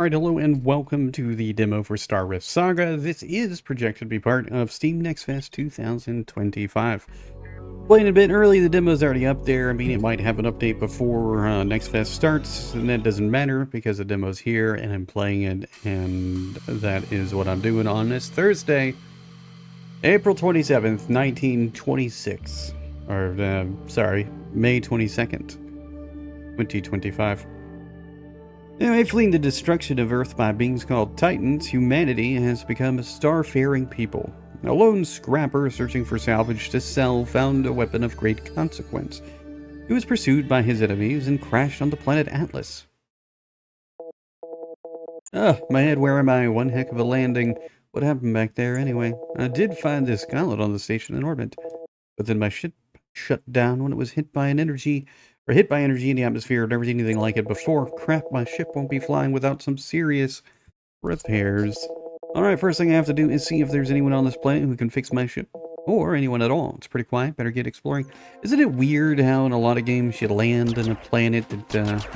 Alright, hello and welcome to the demo for Rift Saga. This is projected to be part of Steam Next Fest 2025. Playing a bit early, the demo's already up there. I mean, it might have an update before Next Fest starts, and that doesn't matter because the demo's here and I'm playing it, and that is what I'm doing on this Thursday, April 27th, 1926. Or, sorry, May 22nd, 2025. Anyway, fleeing the destruction of Earth by beings called Titans, humanity has become a star-faring people. A lone scrapper searching for salvage to sell found a weapon of great consequence. He was pursued by his enemies and crashed on the planet Atlas. My head, where am I? One heck of a landing. What happened back there anyway? I did find this gauntlet on the station in orbit, but then my ship shut down when it was hit by energy in the atmosphere. I've never seen anything like it before. Crap, my ship won't be flying without some serious repairs. Alright, first thing I have to do is see if there's anyone on this planet who can fix my ship. Or anyone at all. It's pretty quiet, better get exploring. Isn't it weird how in a lot of games you land on a planet that,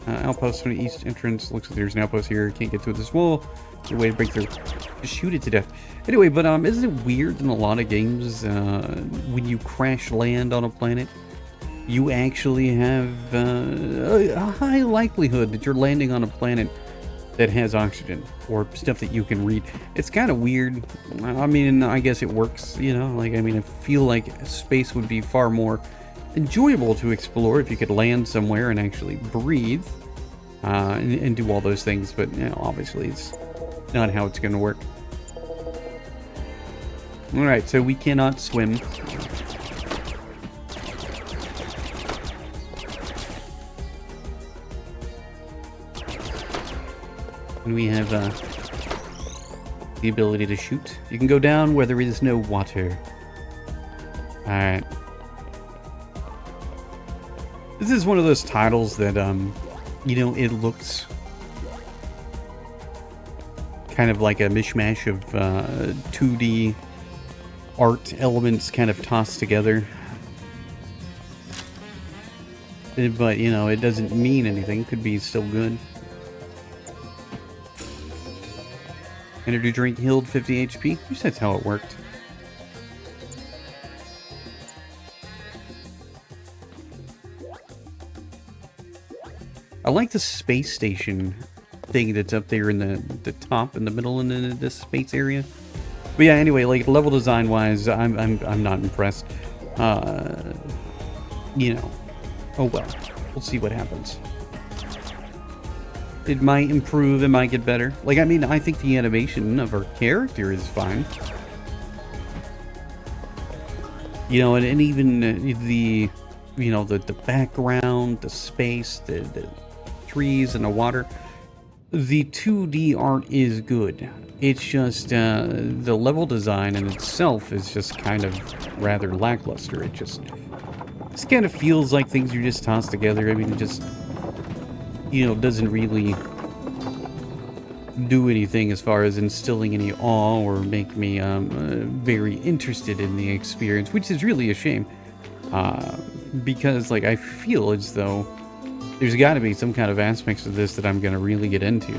outpost from the east entrance. Looks like there's an outpost here. Can't get through this wall. There's a way to break through. Just shoot it to death. Anyway, but isn't it weird in a lot of games when you crash land on a planet, you actually have a high likelihood that you're landing on a planet that has oxygen or stuff that you can read. It's kind of weird. I mean, I guess it works, I feel like space would be far more enjoyable to explore if you could land somewhere and actually breathe and do all those things, but obviously it's not how it's going to work. Alright, so we cannot swim. And we have the ability to shoot. You can go down where there is no water. Alright. This is one of those titles that, it looks kind of like a mishmash of 2D art elements kind of tossed together. But, it doesn't mean anything. Could be still good. Energy drink healed 50 HP. I guess that's how it worked. I like the space station thing that's up there in the top, in the middle, in this space area. But yeah, anyway, like level design wise, I'm not impressed. Oh well, we'll see what happens. It might improve, it might get better. I think the animation of our character is fine. And even the background, the space, the trees and the water. The 2D art is good. It's just the level design in itself is just kind of rather lackluster. It just kind of feels like things are just tossed together. I mean, it just doesn't really do anything as far as instilling any awe or make me very interested in the experience, which is really a shame. Because I feel as though there's got to be some kind of aspects of this that I'm going to really get into.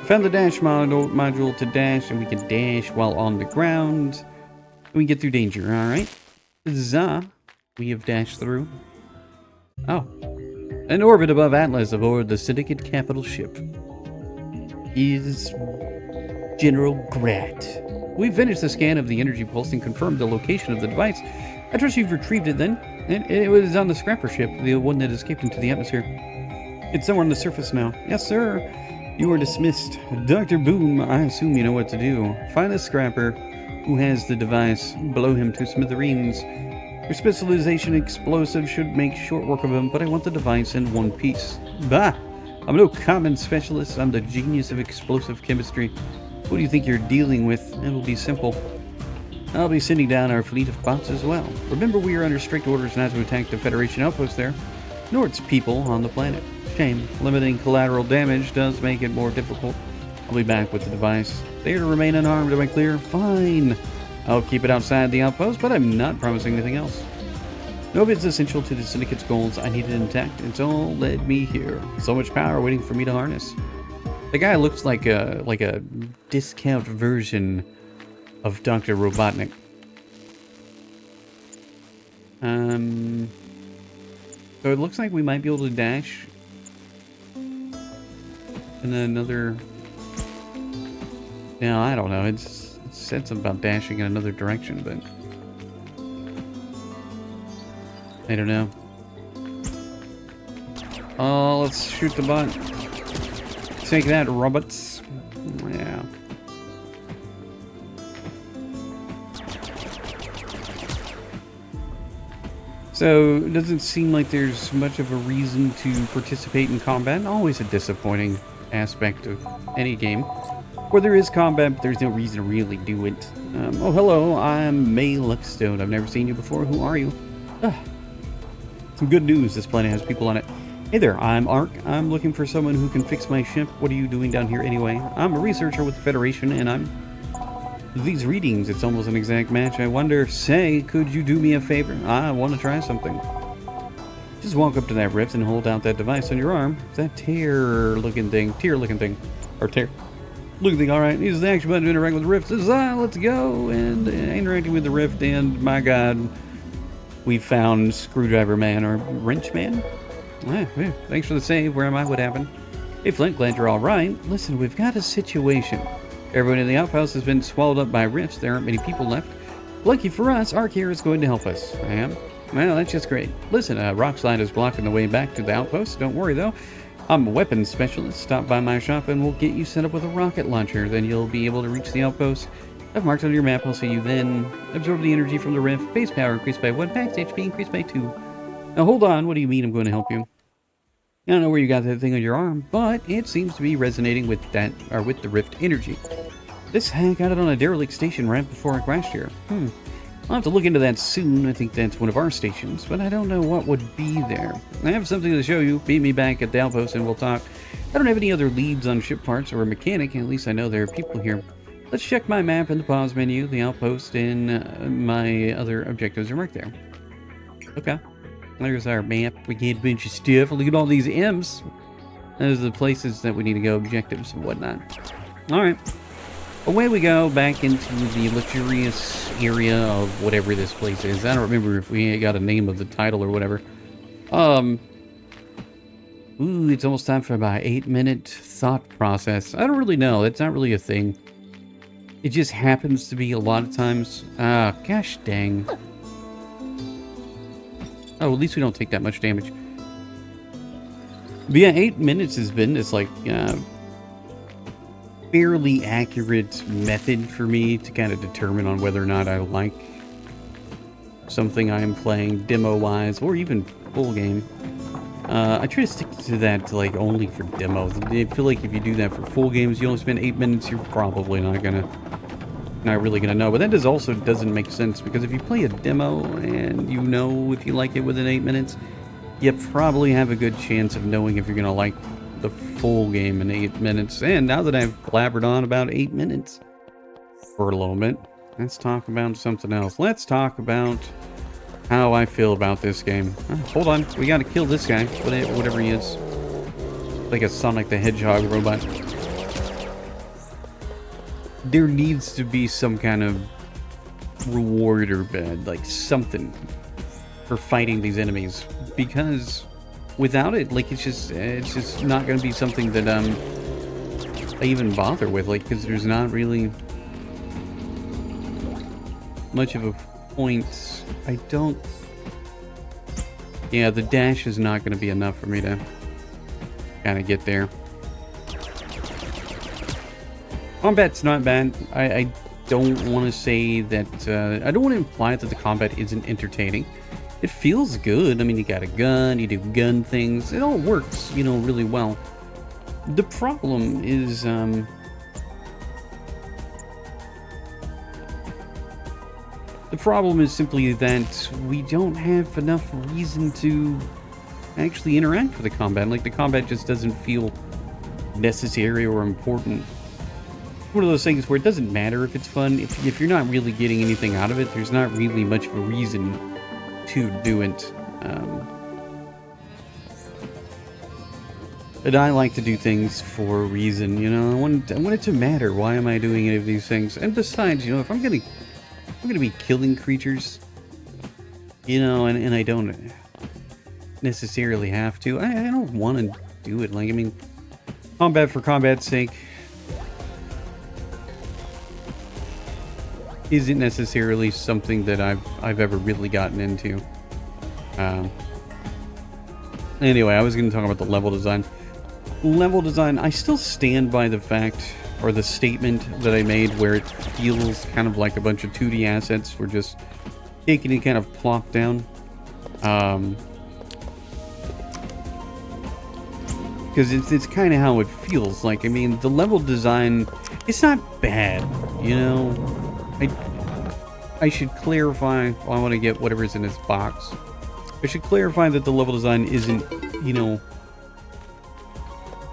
Found the dash module to dash, and we can dash while on the ground. We get through danger, alright. We have dashed through. Oh. In orbit above Atlas aboard the Syndicate capital ship is General Grat. We finished the scan of the energy pulse and confirmed the location of the device. I trust you've retrieved it then. It was on the scrapper ship, the one that escaped into the atmosphere. It's somewhere on the surface now. Yes, sir. You are dismissed. Dr. Boom, I assume you know what to do. Find a scrapper who has the device. Blow him to smithereens. Your specialization in explosives should make short work of him, but I want the device in one piece. Bah! I'm no common specialist. I'm the genius of explosive chemistry. What do you think you're dealing with? It'll be simple. I'll be sending down our fleet of bots as well. Remember, we are under strict orders not to attack the Federation outpost there, nor its people on the planet. Shame. Limiting collateral damage does make it more difficult. I'll be back with the device. They are to remain unharmed, am I clear? Fine. I'll keep it outside the outpost, but I'm not promising anything else. No, if it's essential to the Syndicate's goals, I need it intact. It's all led me here. So much power waiting for me to harness. The guy looks like a discount version of Dr. Robotnik. So it looks like we might be able to dash in another... No, I don't know. It said something about dashing in another direction, but... I don't know. Oh, let's shoot the bot. Take that, robots. Yeah. So, it doesn't seem like there's much of a reason to participate in combat. Always a disappointing aspect of any game. Where there is combat, but there's no reason to really do it. Oh, hello, I'm May Luckstone. I've never seen you before. Who are you? Some good news. This planet has people on it. Hey there, I'm Ark. I'm looking for someone who can fix my ship. What are you doing down here anyway? I'm a researcher with the Federation, and I'm... These readings, it's almost an exact match. I wonder, say, could you do me a favor? I want to try something. Just walk up to that rift and hold out that device on your arm. It's that tear-looking thing. Tear-looking thing. Or tear-looking thing, alright. Use the action button to interact with the rift. Let's go! And interacting with the rift, and my god, we found Screwdriver Man, or Wrench Man? Yeah, thanks for the save. Where am I? What happened? Hey, Flint, glad you're alright. Listen, we've got a situation. Everyone in the outpost has been swallowed up by rifts. There aren't many people left. Lucky for us, Ark here is going to help us. I am? Well, that's just great. Listen, a rock slide is blocking the way back to the outpost. Don't worry, though. I'm a weapons specialist. Stop by my shop and we'll get you set up with a rocket launcher. Then you'll be able to reach the outpost. I've marked on your map. I'll see you then. Absorb the energy from the rift. Base power increased by 1. Max HP increased by 2. Now, hold on. What do you mean I'm going to help you? I don't know where you got that thing on your arm, but it seems to be resonating with that, or with the rift energy. This hack got it on a derelict station right before I crashed here. I'll have to look into that soon. I think that's one of our stations, but I don't know what would be there. I have something to show you. Meet me back at the outpost and we'll talk. I don't have any other leads on ship parts or a mechanic. At least I know there are people here. Let's check my map in the pause menu, the outpost, and my other objectives are marked there. Okay. There's our map. We get a bunch of stuff. Look at all these M's. Those are the places that we need to go, objectives and whatnot. Alright. Away we go, back into the luxurious area of whatever this place is. I don't remember if we got a name of the title or whatever. Ooh, it's almost time for my 8-minute thought process. I don't really know. It's not really a thing. It just happens to be a lot of times. Gosh dang. Oh, at least we don't take that much damage. But yeah, 8 minutes has been this, like, fairly accurate method for me to kind of determine on whether or not I like something I am playing demo-wise, or even full game. I try to stick to that, like, only for demos. I feel like if you do that for full games, you only spend 8 minutes, you're probably not really gonna know. But that doesn't make sense, because if you play a demo and you know if you like it within 8 minutes, you probably have a good chance of knowing if you're gonna like the full game in 8 minutes. And now that I've blabbered on about 8 minutes for a little bit, let's talk about something else. Let's talk about how I feel about this game. Hold on, we gotta kill this guy, whatever he is. Like a Sonic the Hedgehog robot. There needs to be some kind of reward or bed, like something for fighting these enemies, because without it, like, it's just not going to be something that I even bother with, like, because there's not really much of a point. Yeah, the dash is not going to be enough for me to kind of get there. Combat's not bad. I don't want to say that... I don't want to imply that the combat isn't entertaining. It feels good. I mean, you got a gun, you do gun things. It all works, you know, really well. The problem is... the problem is simply that we don't have enough reason to actually interact with the combat. Like, the combat just doesn't feel necessary or important. One of those things where it doesn't matter if it's fun. If you're not really getting anything out of it, there's not really much of a reason to do it. And I like to do things for a reason, you know. I want it to matter. Why am I doing any of these things? And besides, you know, if I'm gonna be killing creatures, you know, and I don't necessarily have to. I don't want to do it. Like, I mean, combat for combat's sake isn't necessarily something that I've ever really gotten into. Anyway, I was going to talk about the level design. Level design, I still stand by the fact, or the statement that I made, where it feels kind of like a bunch of 2D assets were just taken and kind of plopped down. Because it's kind of how it feels. Like, I mean, the level design, it's not bad, you know. I should clarify. Well, I want to get whatever's in this box. I should clarify that the level design isn't, you know,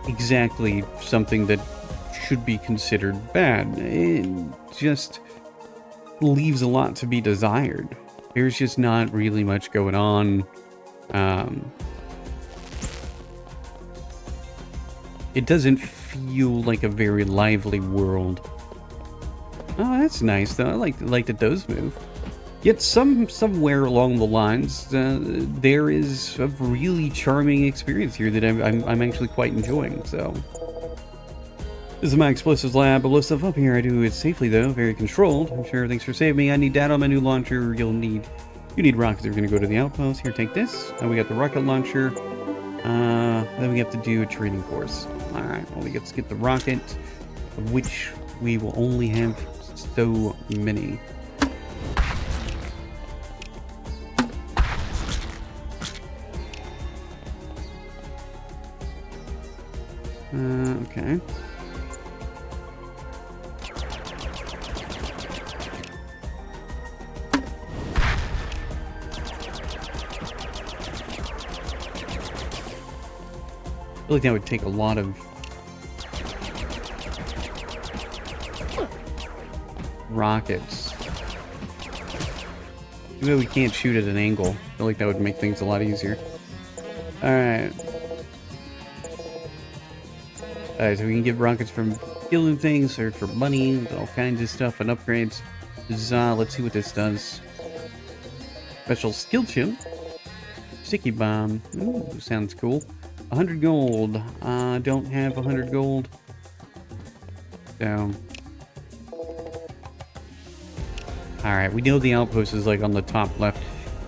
exactly something that should be considered bad. It just leaves a lot to be desired. There's just not really much going on. It doesn't feel like a very lively world. Oh, that's nice though. I like that those move. Yet somewhere along the lines, there is a really charming experience here that I'm actually quite enjoying. So this is my explosives lab. I blow stuff up here. I do it safely though, very controlled. I'm sure. Thanks for saving me. I need data on my new launcher. You need rockets. We're gonna go to the outpost. Here, take this. We got the rocket launcher. Then we have to do a training course. All right. Well, let's get the rocket, of which we will only have so many. Okay. I feel like that would take a lot of rockets. Even though we can't shoot at an angle, I feel like that would make things a lot easier. Alright. Alright, so we can get rockets from killing things or for money, all kinds of stuff and upgrades. Let's see what this does. Special skill chip. Sticky bomb. Ooh, sounds cool. 100 gold. Don't have 100 gold. So. Alright, we know the outpost is like on the top left.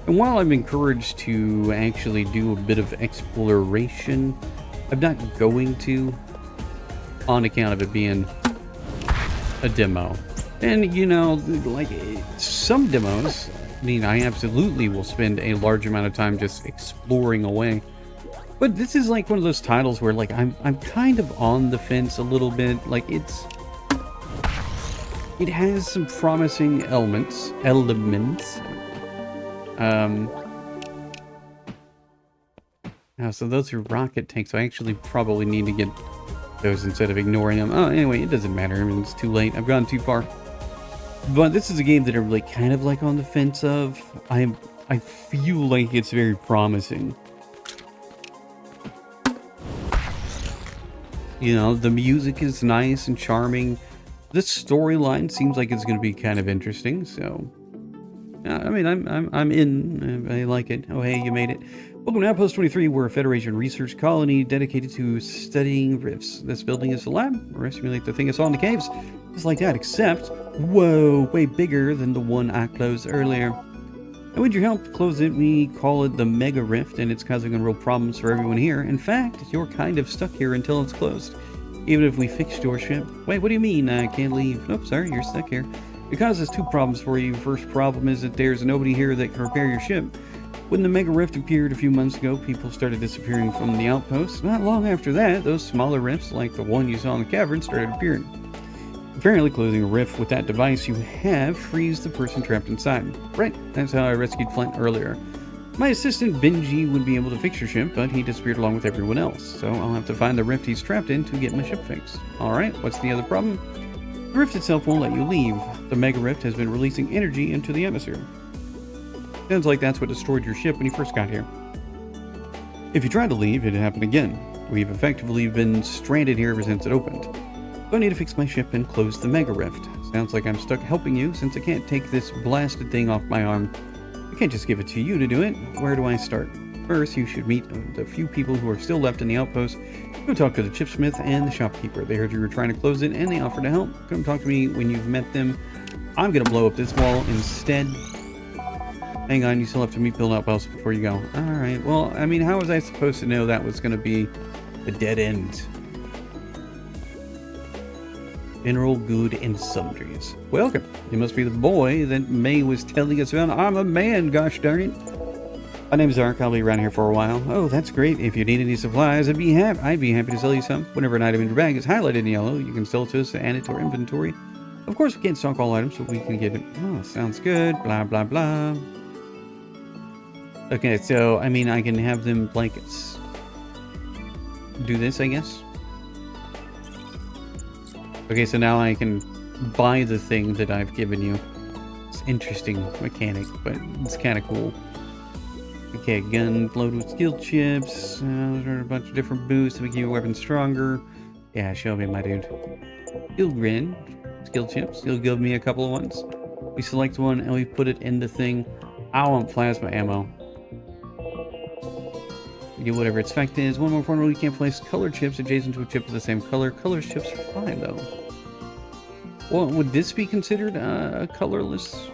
And while I'm encouraged to actually do a bit of exploration, I'm not going to, on account of it being a demo. And, you know, like, some demos, I mean, I absolutely will spend a large amount of time just exploring away. But this is like one of those titles where, like, I'm kind of on the fence a little bit. Like, it has some promising elements. So those are rocket tanks. So I actually probably need to get those instead of ignoring them. Oh, anyway, it doesn't matter. I mean, it's too late. I've gone too far. But this is a game that I'm like kind of like on the fence of. I feel like it's very promising. You know, the music is nice and charming. The storyline seems like it's going to be kind of interesting. So, I mean, I'm in. I like it. Oh, hey, you made it. Welcome to Outpost 23. We're a Federation research colony dedicated to studying rifts. This building is a lab. We're simulate the thing I saw in the caves. Just like that, except, whoa, way bigger than the one I closed earlier. And with your help to close it, we call it the Mega Rift, and it's causing real problems for everyone here. In fact, you're kind of stuck here until it's closed. Even if we fixed your ship. Wait, what do you mean I can't leave? Nope, sorry, you're stuck here. It causes two problems for you. First problem is that there's nobody here that can repair your ship. When the Mega Rift appeared a few months ago, people started disappearing from the outpost. Not long after that, those smaller rifts, like the one you saw in the cavern, started appearing. Apparently, closing a rift with that device you have frees the person trapped inside. Right, that's how I rescued Flint earlier. My assistant Benji would be able to fix your ship, but he disappeared along with everyone else, so I'll have to find the rift he's trapped in to get my ship fixed. Alright, what's the other problem? The rift itself won't let you leave. The Mega Rift has been releasing energy into the atmosphere. Sounds like that's what destroyed your ship when you first got here. If you tried to leave, it'd happen again. We've effectively been stranded here ever since it opened. So I need to fix my ship and close the Mega Rift. Sounds like I'm stuck helping you since I can't take this blasted thing off my arm. I can't just give it to you to do it. Where do I start? First, you should meet the few people who are still left in the outpost. Go talk to the chipsmith and the shopkeeper. They heard you were trying to close it and they offered to help. Come talk to me when you've met them. I'm gonna blow up this wall instead. Hang on, you still have to meet build outpost before you go. Alright, well, I mean, how was I supposed to know that was gonna be a dead end? General Good and Sundries. Welcome. You must be the boy that May was telling us about. I'm a man, gosh darn it. My name's Ark. I'll be around here for a while. Oh, that's great. If you need any supplies, I'd be happy to sell you some. Whenever an item in your bag is highlighted in yellow, you can sell it to us and add it to our inventory. Of course, we can't stock all items, so we can get it. Oh, sounds good. Blah, blah, blah. Okay, so, I mean, I can have them, like, do this, I guess. Okay, so now I can buy the thing that I've given you. It's an interesting mechanic, but it's kind of cool. Okay, gun loaded with skill chips. There's a bunch of different boosts to make your weapon stronger. Yeah, show me, my dude. Skill grid. Skill chips. You'll give me a couple of ones. We select one and we put it in the thing. I want plasma ammo. You get whatever its effect is. One more important rule, you can't place color chips adjacent to a chip of the same color. Color chips are fine, though. Well, would this be considered a colorless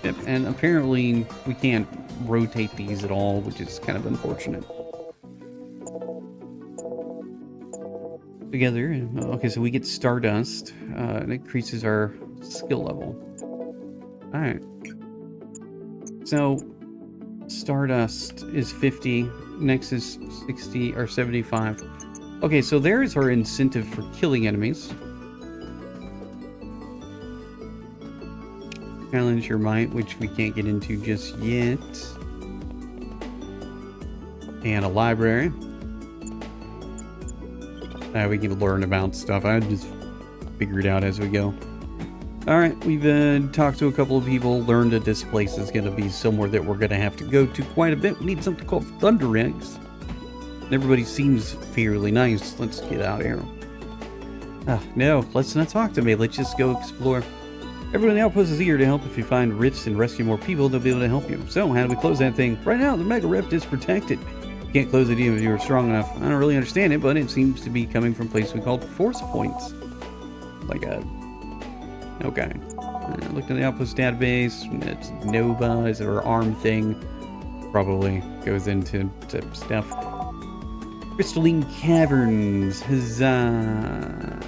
chip? And apparently we can't rotate these at all, which is kind of unfortunate. Together, okay, so we get Stardust. It increases our skill level. Alright. So, Stardust is 50, next is 60 or 75. Okay, so there's our incentive for killing enemies. Challenge your might, which we can't get into just yet. And a library. We can learn about stuff. I just figure it out as we go. Alright, we've talked to a couple of people, learned that this place is going to be somewhere that we're going to have to go to quite a bit. We need something called Thunder Eggs. Everybody seems fairly nice. Let's get out of here. No, let's not talk to me. Let's just go explore. Everyone in the outpost is eager to help. If you find rifts and rescue more people, they'll be able to help you. So, how do we close that thing? Right now, the Mega Rift is protected. You can't close it even if you're strong enough. I don't really understand it, but it seems to be coming from a place we called Force Points. Like a... Okay. I looked in the outpost database. It's Nova is our arm thing. Probably goes into stuff. Crystalline Caverns. Huzzah.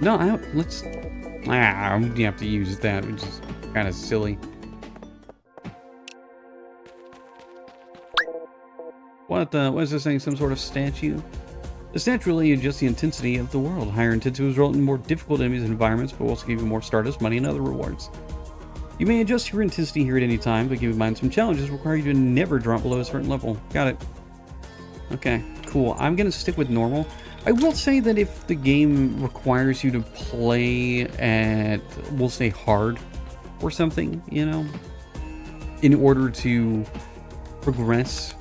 No, let's... you have to use that, which is kind of silly. What is this thing? Some sort of statue? The statue really adjusts the intensity of the world. Higher intensity will result in more difficult enemies and environments, but will also give you more Stardust, money, and other rewards. You may adjust your intensity here at any time, but keep in mind some challenges require you to never drop below a certain level. Got it. Okay, cool. I'm going to stick with normal. I will say that if the game requires you to play at, we'll say, hard or something, you know, in order to progress,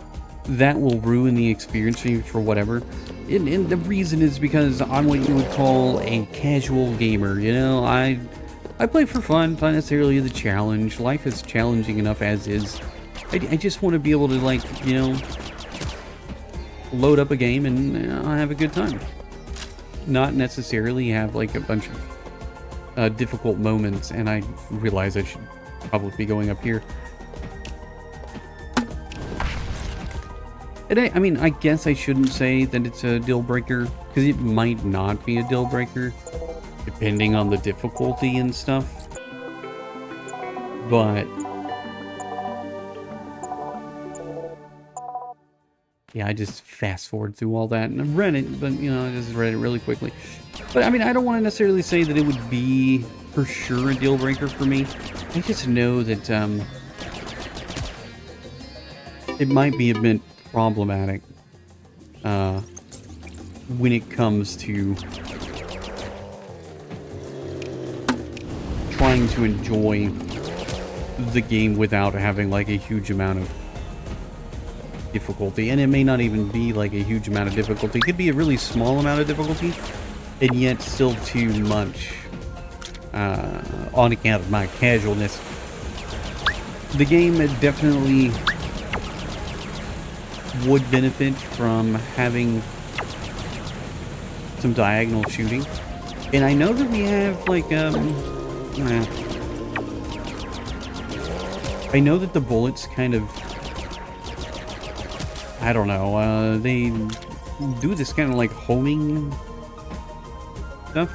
that will ruin the experience for whatever. And the reason is because I'm what you would call a casual gamer, you know? I play for fun, not necessarily the challenge. Life is challenging enough as is. I just want to be able to, like, you know, load up a game and have a good time. Not necessarily have, like, a bunch of difficult moments, and I realize I should probably be going up here. And I mean, I guess I shouldn't say that it's a deal breaker, because it might not be a deal breaker, depending on the difficulty and stuff. But yeah, I just fast forward through all that, and I've read it, but you know, I just read it really quickly. But I mean, I don't want to necessarily say that it would be for sure a deal breaker for me. I just know that it might be a bit problematic when it comes to trying to enjoy the game without having like a huge amount of difficulty. And it may not even be like a huge amount of difficulty. It could be a really small amount of difficulty, and yet still too much on account of my casualness. The game definitely would benefit from having some diagonal shooting. And I know that we have like I know that the bullets kind of, I don't know, they do this kind of like homing stuff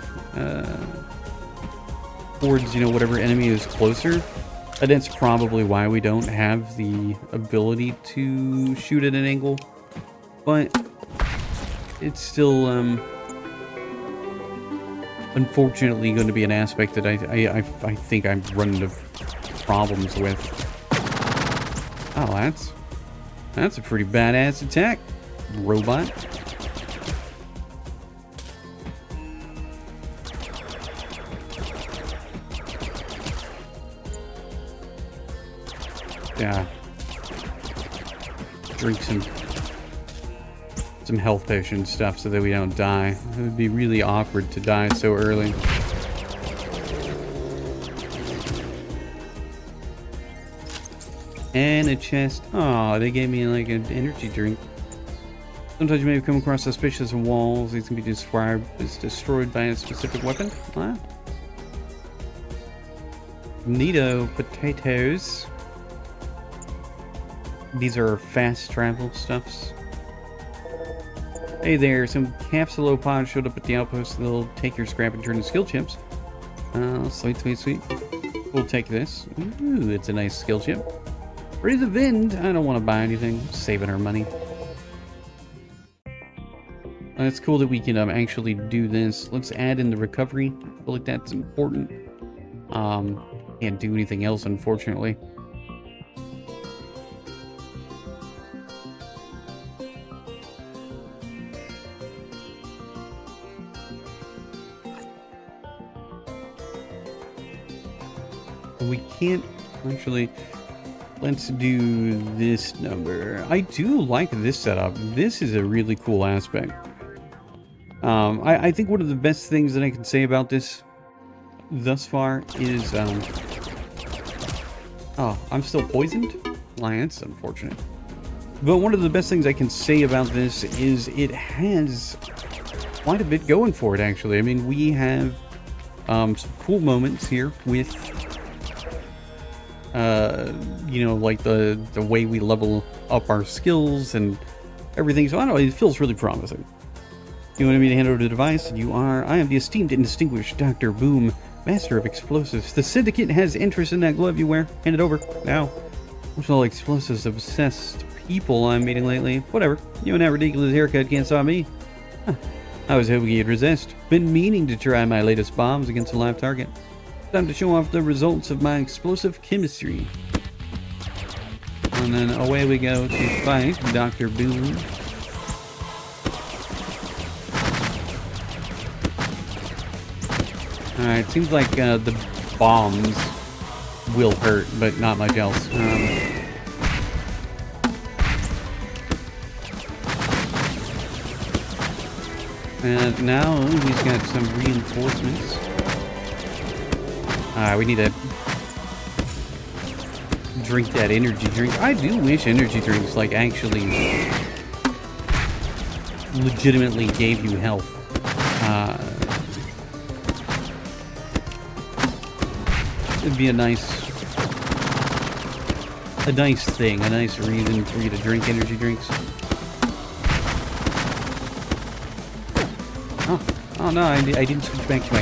towards, you know, whatever enemy is closer. And that's probably why we don't have the ability to shoot at an angle. But it's still unfortunately going to be an aspect that I think I'm running into problems with. Oh, that's a pretty badass attack, robot. Yeah. Drink some health potion stuff so that we don't die. It would be really awkward to die so early. And a chest. Oh, they gave me like an energy drink. Sometimes you may come across suspicious walls. These can be described as destroyed by a specific weapon. Wow. Neato potatoes. These are fast travel stuffs. Hey there, some capsulopods showed up at the outpost. They'll take your scrap and turn into skill chips. Sweet, sweet, sweet. We'll take this. Ooh, it's a nice skill chip. Ready to vend. I don't want to buy anything. Saving our money. It's cool that we can actually do this. Let's add in the recovery. I feel like that's important. Can't do anything else, unfortunately. We can't actually. Let's do this number. I do like this setup. This is a really cool aspect. I think one of the best things that I can say about this thus far is oh, I'm still poisoned? Well, that's unfortunate. But one of the best things I can say about this is it has quite a bit going for it, actually. I mean, we have some cool moments here with you know, like the way we level up our skills and everything. So I don't know, it feels really promising. You want me to hand over the device? You are. I am the esteemed and distinguished Dr. Boom, master of explosives. The Syndicate has interest in that glove you wear. Hand it over now. What's all explosives obsessed people I'm meeting lately? Whatever. You and that ridiculous haircut can't stop me. Huh. I was hoping you'd resist. Been meaning to try my latest bombs against a live target. Time to show off the results of my explosive chemistry. And then away we go to fight Dr. Boom. Alright, seems like the bombs will hurt, but not much else. And now he's got some reinforcements. We need to drink that energy drink. I do wish energy drinks, like, actually legitimately gave you health. It'd be a nice thing, a nice reason for you to drink energy drinks. Oh no, I didn't switch back to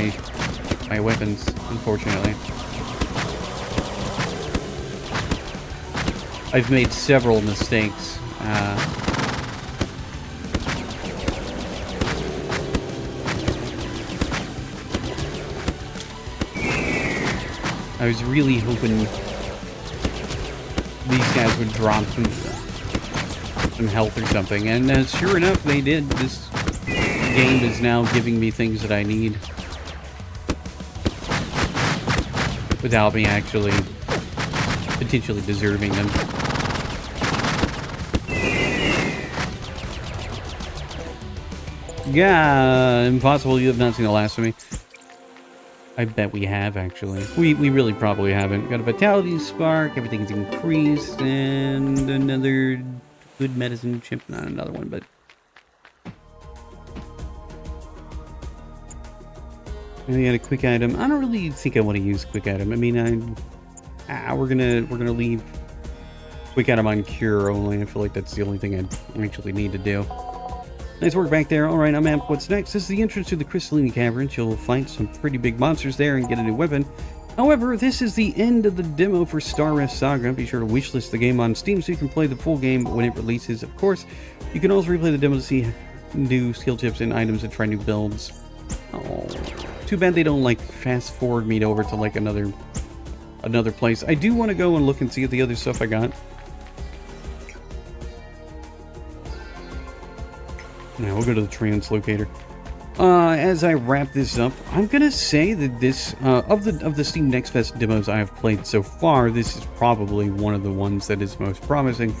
my weapons, unfortunately. I've made several mistakes. I was really hoping these guys would drop some health or something, and sure enough, they did. This game is now giving me things that I need. without me actually potentially deserving them. Yeah, impossible. You have not seen the last of me. I bet we have, actually. We really probably haven't. Got a vitality spark, everything's increased, and another good medicine chip. Not another one, but... I got a quick item. I don't really think I want to use quick item. I mean, we're gonna leave quick item on cure only. I feel like that's the only thing I actually need to do. Nice work back there. Alright, I'm Amp. What's next? This is the entrance to the Crystalline Caverns. You'll find some pretty big monsters there and get a new weapon. However, this is the end of the demo for Rift Saga. Be sure to wishlist the game on Steam so you can play the full game when it releases. Of course, you can also replay the demo to see new skill tips and items and try new builds. Oh, too bad they don't, like, fast forward me over to, like, another place. I do want to go and look and see the other stuff I got. Now we'll go to the translocator. As I wrap this up, I'm gonna say that this of the Steam Next Fest demos I have played so far, this is probably one of the ones that is most promising.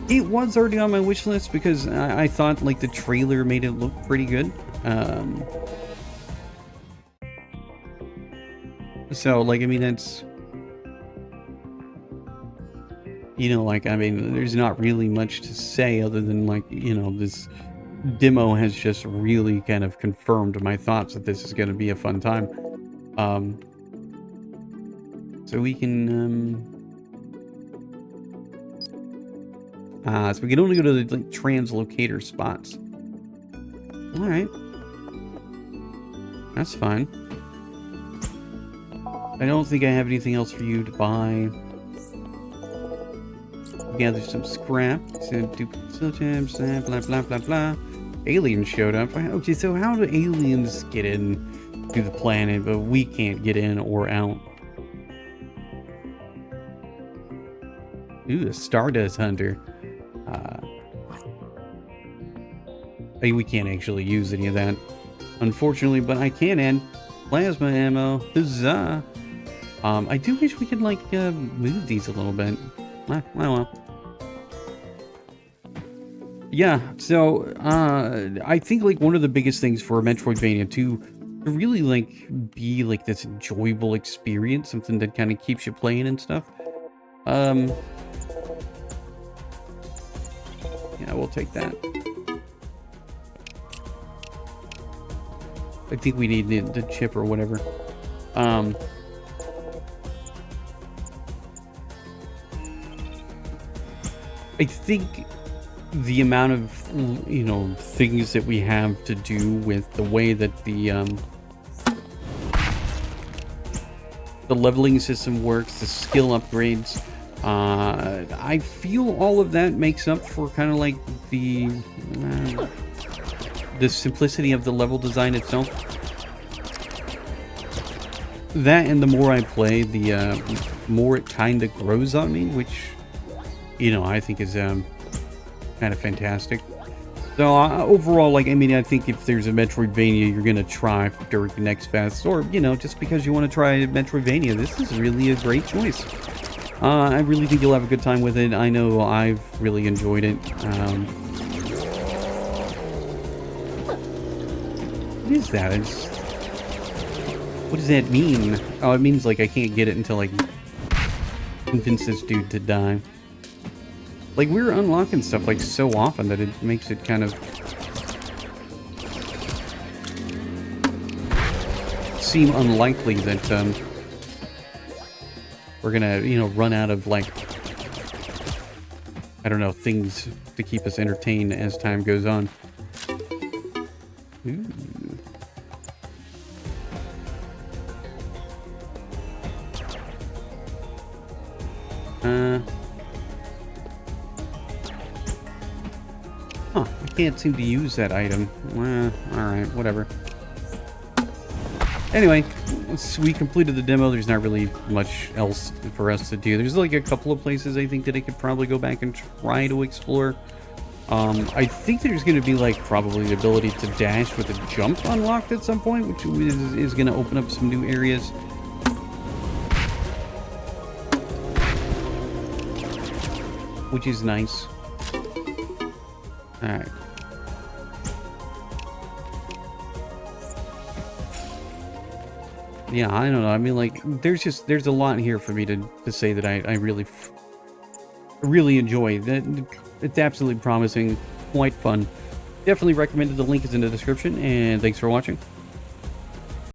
It was already on my wish list because I thought like the trailer made it look pretty good. So like I mean that's, you know, like I mean there's not really much to say other than like, you know, this demo has just really kind of confirmed my thoughts that this is going to be a fun time. So we can so we can only go to the like translocator spots. All right, that's fine. I don't think I have anything else for you to buy. Gather some scrap, blah blah blah blah. Aliens showed up. Okay, so how do aliens get in to the planet, but we can't get in or out? Ooh, a Stardust Hunter. We can't actually use any of that, unfortunately, but I can add plasma ammo. Huzzah! I do wish we could, like, move these a little bit. Well. Yeah, so, I think, like, one of the biggest things for Metroidvania to really, like, be, like, this enjoyable experience, something that kind of keeps you playing and stuff, yeah, we'll take that. I think we need the chip or whatever. I think the amount of, you know, things that we have to do with the way that the leveling system works, the skill upgrades, I feel all of that makes up for kind of like the simplicity of the level design itself. That, and the more I play, the more it kind of grows on me, which, you know, I think is kind of fantastic. So overall, like, I mean, I think if there's a Metroidvania you're gonna try during the next fest, or, you know, just because you want to try Metroidvania, this is really a great choice. I really think you'll have a good time with it. I know I've really enjoyed it. What is that? What does that mean? Oh, it means, like, I can't get it until I convince this dude to die. Like, we're unlocking stuff, like, so often that it makes it kind of seem unlikely that, we're gonna, you know, run out of, like, I don't know, things to keep us entertained as time goes on. Ooh. Huh, I can't seem to use that item. Alright, whatever. Anyway, we completed the demo. There's not really much else for us to do. There's like a couple of places I think that I could probably go back and try to explore. I think there's going to be like probably the ability to dash with a jump unlocked at some point, which is going to open up some new areas. which is nice. Alright. Yeah, I don't know. I mean, like, there's a lot here for me to say that I really enjoy. It's absolutely promising, quite fun. Definitely recommended. The link is in the description, and thanks for watching.